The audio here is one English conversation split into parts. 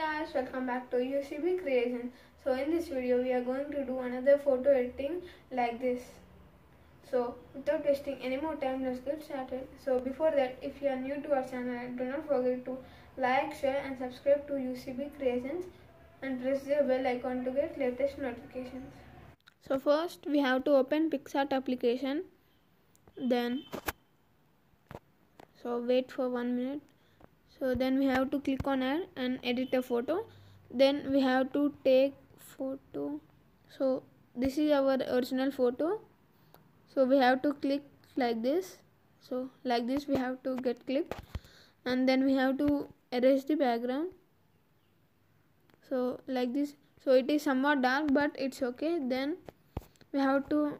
guys, welcome back to UCB Creation. So in this video we are going to do another photo editing like this. So without wasting any more time, let's get started. So before that, if you are new to our channel, do not forget to like, share and subscribe to UCB Creations and press the bell icon to get latest notifications. So first we have to open PicsArt application. Then wait for 1 minute. So then we have to click on add and edit a photo. Then we have to take photo. So this is our original photo. So we have to click like this. So like this we have to get clicked, and then we have to erase the background. So like this. So it is somewhat dark, but it's okay. Then we have to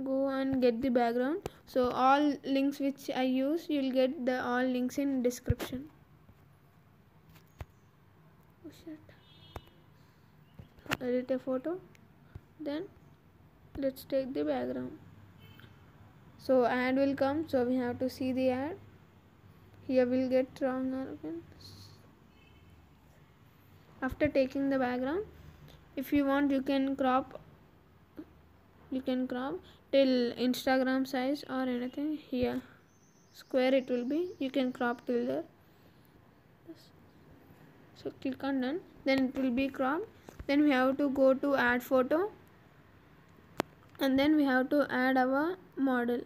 go and get the background. So all links which I use, you'll get the all links in description. Edit a photo, then let's take the background. So ad will come, so we have to see the ad. Here we'll get wrong again. After taking the background, if you want, you can crop till Instagram size or anything. Here square it will be, you can crop till there. So click on done, then it will be cropped. Then we have to go to add photo, and then we have to add our model.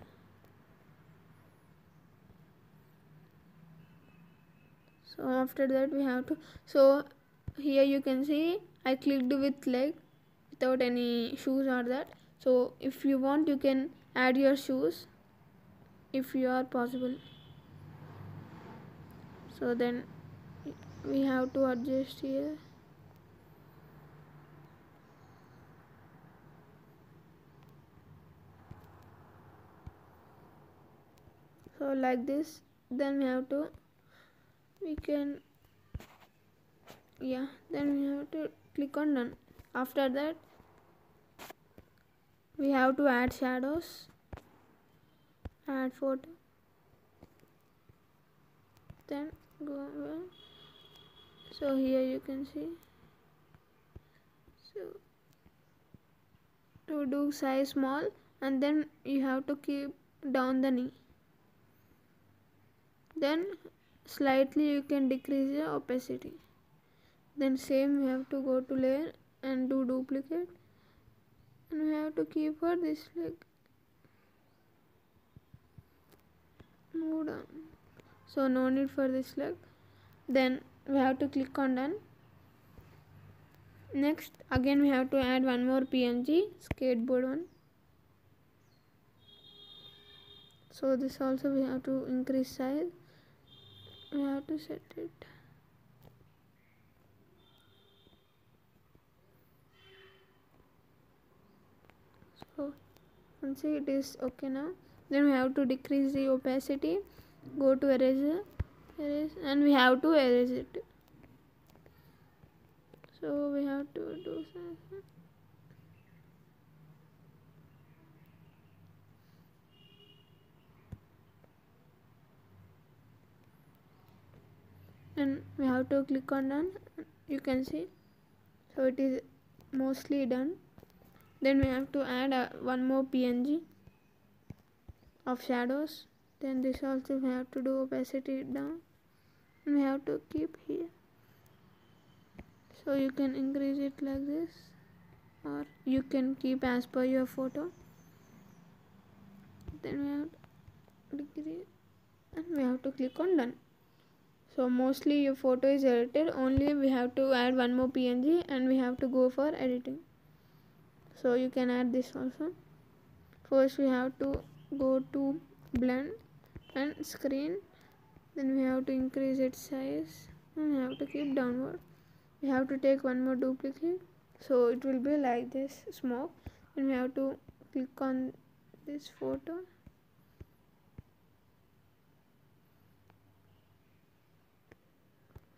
So after that we have to, so here you can see I clicked with leg without any shoes or that. So if you want, you can add your shoes if you are possible. So then we have to adjust here. So like this, then we have to, then we have to click on done. After that we have to add shadows, add photo, then go over. So here you can see, so to do size small, and then you have to keep down the knee. Then slightly you can decrease the opacity. Then same we have to go to layer and do duplicate, and we have to keep for this leg, move down. So no need for this leg. Then we have to click on done. Next again we have to add one more PNG, skateboard one. So this also we have to increase size. We have to set it. So and see it is okay now. Then we have to decrease the opacity, go to eraser, erase, and we have to erase it. So we have to do something. And we have to click on done. You can see, so it is mostly done. Then we have to add one more PNG of shadows. Then this also we have to do opacity down, and we have to keep here. So you can increase it like this, or you can keep as per your photo. Then we have to decrease, and we have to click on done. So mostly your photo is edited, only we have to add one more PNG and we have to go for editing. So you can add this also. First we have to go to blend and screen, then we have to increase its size and we have to keep downward. We have to take one more duplicate, so it will be like this smoke, and we have to click on this photo.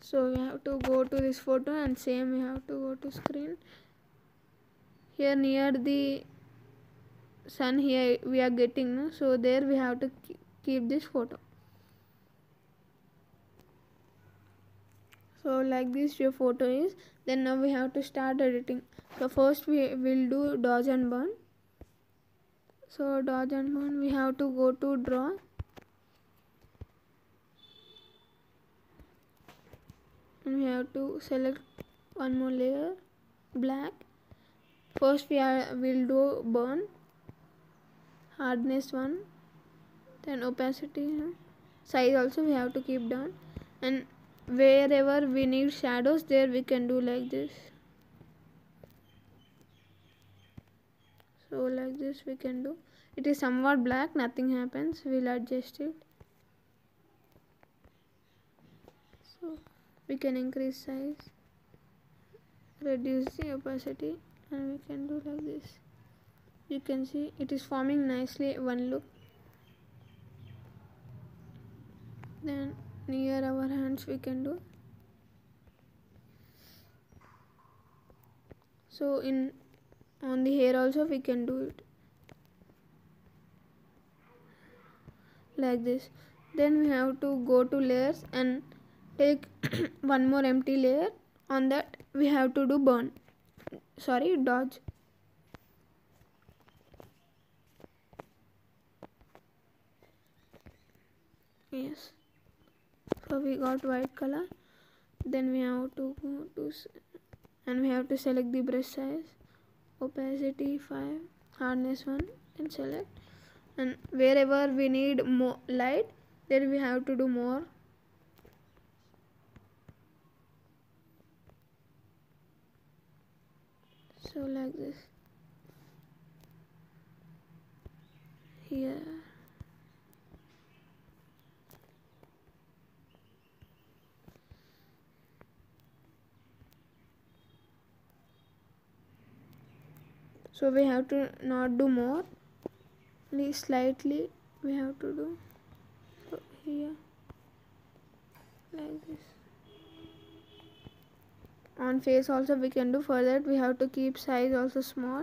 So we have to go to this photo, and same we have to go to screen. Here near the sun, here we are getting, no? So there we have to keep this photo. So like this your photo is. Then now we have to start editing. So first we will do dodge and burn. So dodge and burn, we have to go to draw. And we have to select one more layer, black. First we'll do burn, hardness 1, then opacity, size also we have to keep down, and wherever we need shadows there we can do like this. So like this we can do. It is somewhat black, nothing happens, we'll adjust it. So we can increase size, reduce the opacity, and we can do like this. You can see it is forming nicely one look. Then near our hands we can do. So on the hair also we can do it like this. Then we have to go to layers and take one more empty layer. On that we have to do dodge. Yes, so we got white color. Then we have to go to and we have to select the brush size, opacity 5, hardness 1, and select. And wherever we need more light, there we have to do more. So like this. Here. So we have to not do more, only slightly we have to do. So here, like this. On face also we can do. For that we have to keep size also small.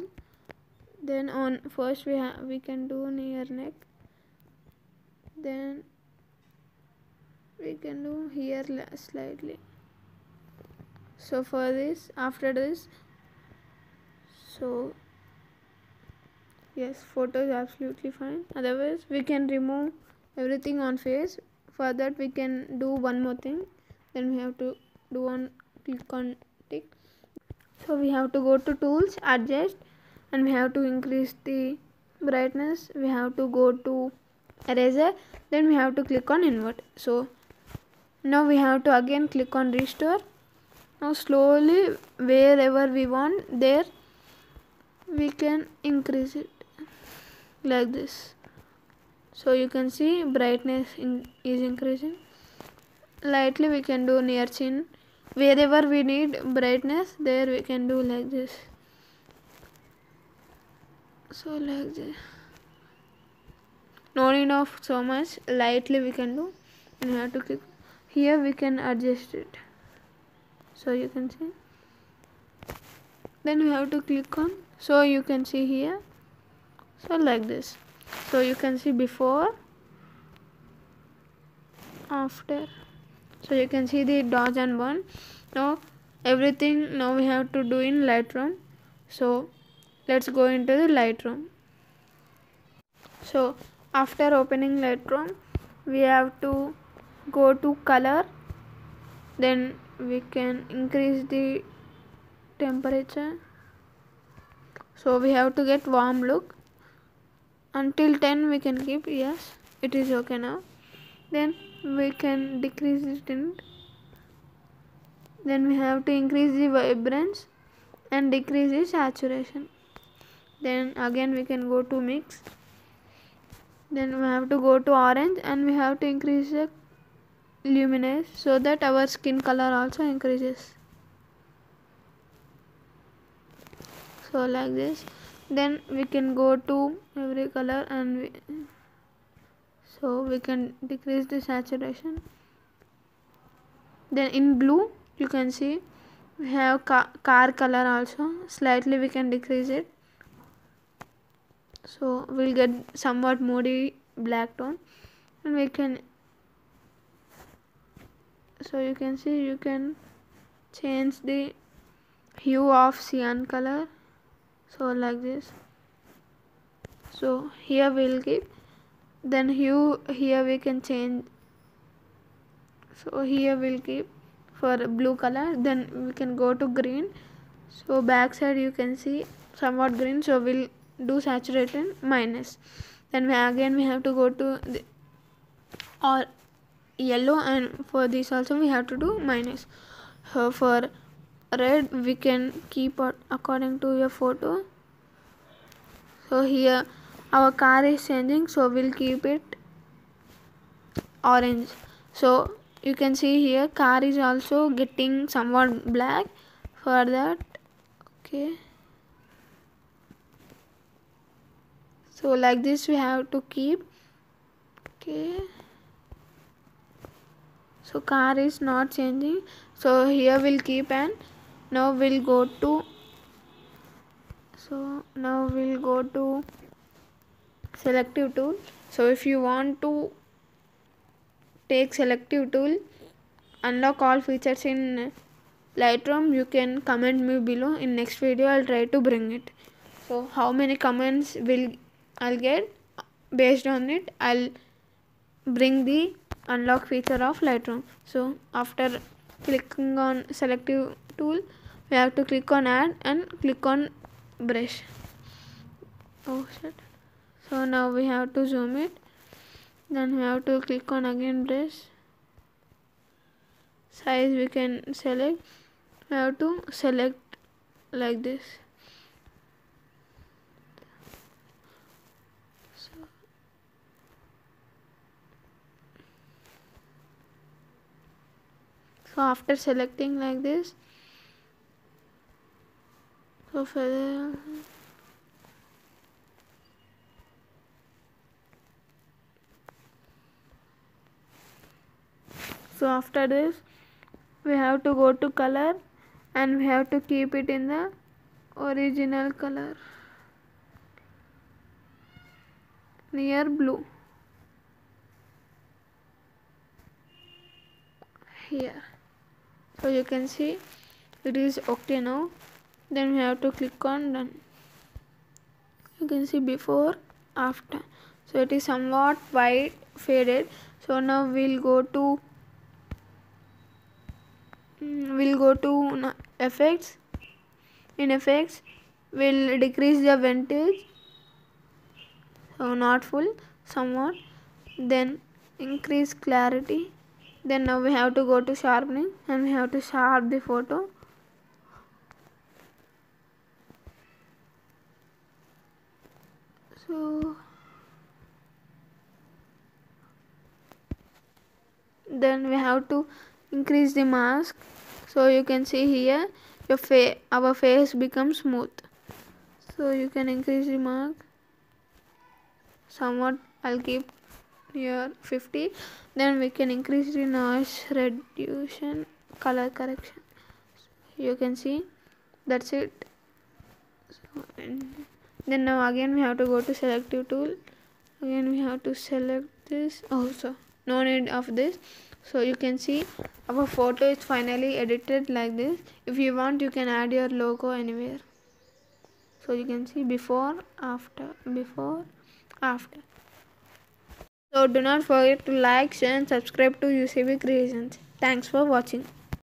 Then on first we can do near neck. Then we can do here slightly. So for this, after this, so yes, photo is absolutely fine. Otherwise we can remove everything on face. For that we can do one more thing. Then we have to do on click on tick. So we have to go to tools, adjust, and we have to increase the brightness. We have to go to eraser, then we have to click on invert. So now we have to again click on restore. Now slowly wherever we want there we can increase it like this. So you can see brightness is increasing. Lightly we can do near chin. Wherever we need brightness there we can do like this. So like this. No need of so much, lightly we can do. And we have to click here, we can adjust it. So you can see. Then we have to click on, so you can see here. So like this. So you can see before, after. So you can see the dodge and burn. Now everything now we have to do in Lightroom. So let's go into the Lightroom. So after opening Lightroom we have to go to color. Then we can increase the temperature. So we have to get warm look. Until 10 we can keep. Yes, it is okay now. Then we can decrease the tint. Then we have to increase the vibrance and decrease the saturation. Then again we can go to mix. Then we have to go to orange and we have to increase the luminance so that our skin color also increases. So like this. Then we can go to every color and so we can decrease the saturation. Then in blue you can see we have car color also, slightly we can decrease it. So we'll get somewhat moody black tone, and we can, so you can see you can change the hue of cyan color, so like this. So here we'll keep, then hue here we can change, so here we'll keep for blue color, then we can go to green. So back side you can see somewhat green, so we'll do saturated minus. Then we have to go to the or yellow, and for this also we have to do minus. So for red we can keep it according to your photo. So here our car is changing, so we'll keep it orange. So you can see here car is also getting somewhat black. For that, okay, so like this we have to keep. Okay, so car is not changing, so here we'll keep, and now we'll go to selective tool. So if you want to take selective tool, unlock all features in Lightroom, you can comment me below. In next video I'll try to bring it. So how many comments I'll get, based on it I'll bring the unlock feature of Lightroom. So after clicking on selective tool, we have to click on add and click on brush. Oh shit. So now we have to zoom it, then we have to click on again brush. Size we can select, we have to select like this. So after selecting like this, so further so after this we have to go to color, and we have to keep it in the original color near blue here. So you can see it is okay now. Then we have to click on done. You can see before, after. So it is somewhat white faded. So now we'll go to effects. In effects we'll decrease the vintage, so not full, somewhat, then increase clarity. Then now we have to go to sharpening, and we have to sharpen the photo. So then we have to increase the mask. So you can see here our face becomes smooth. So you can increase the mask somewhat. I'll keep here 50. Then we can increase the noise reduction, color correction. You can see that's it. So, then now again we have to go to selective tool. Again we have to select this. Also no need of this. So you can see our photo is finally edited like this. If you want, you can add your logo anywhere. So you can see before, after. So do not forget to like, share and subscribe to UCB Creations. Thanks for watching.